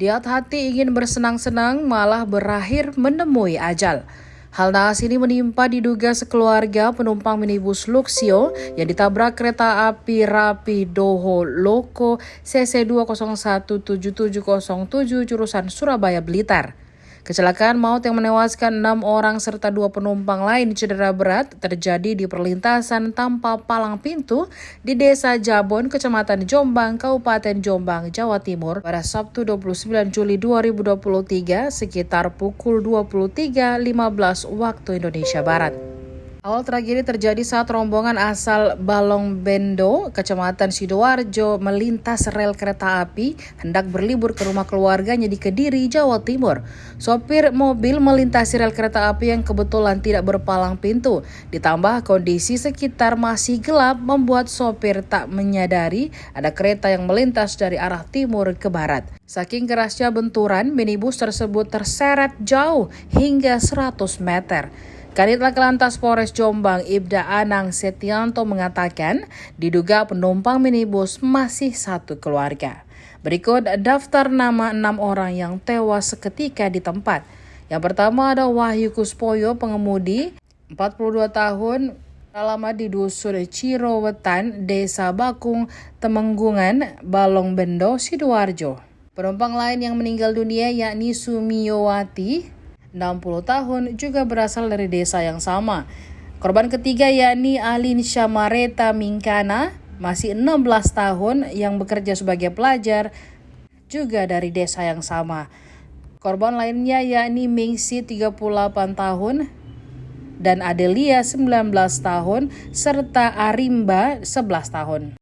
Di hati ingin bersenang-senang malah berakhir menemui ajal. Hal naas ini menimpa diduga sekeluarga penumpang minibus Luxio yang ditabrak kereta api Rapidoho Loko CC 2017707 jurusan Surabaya Blitar. Kecelakaan maut yang menewaskan 6 orang serta 2 penumpang lain cedera berat terjadi di perlintasan tanpa palang pintu di Desa Jabon, Kecamatan Jombang, Kabupaten Jombang, Jawa Timur pada Sabtu 29 Juli 2023 sekitar pukul 23.15 waktu Indonesia Barat. Awal tragedi terjadi saat rombongan asal Balongbendo, Kecamatan Sidoarjo melintas rel kereta api hendak berlibur ke rumah keluarganya di Kediri, Jawa Timur. Sopir mobil melintasi rel kereta api yang kebetulan tidak berpalang pintu. Ditambah kondisi sekitar masih gelap membuat sopir tak menyadari ada kereta yang melintas dari arah timur ke barat. Saking kerasnya benturan, minibus tersebut terseret jauh hingga 100 meter. Kanit Lantas Polres Jombang Ibda Anang Setianto mengatakan diduga penumpang minibus masih satu keluarga. Berikut daftar nama 6 orang yang tewas seketika di tempat. Yang pertama ada Wahyu Kuspoyo, pengemudi 42 tahun, alamat di Dusun Cirowetan, Desa Bakung, Temenggungan, Balongbendo, Sidoarjo. Penumpang lain yang meninggal dunia yakni Sumiyowati 60 tahun juga berasal dari desa yang sama. Korban ketiga yakni Alin Syamareta Mingkana, masih 16 tahun yang bekerja sebagai pelajar, juga dari desa yang sama. Korban lainnya yakni Mingsi 38 tahun dan Adelia 19 tahun serta Arimba 11 tahun.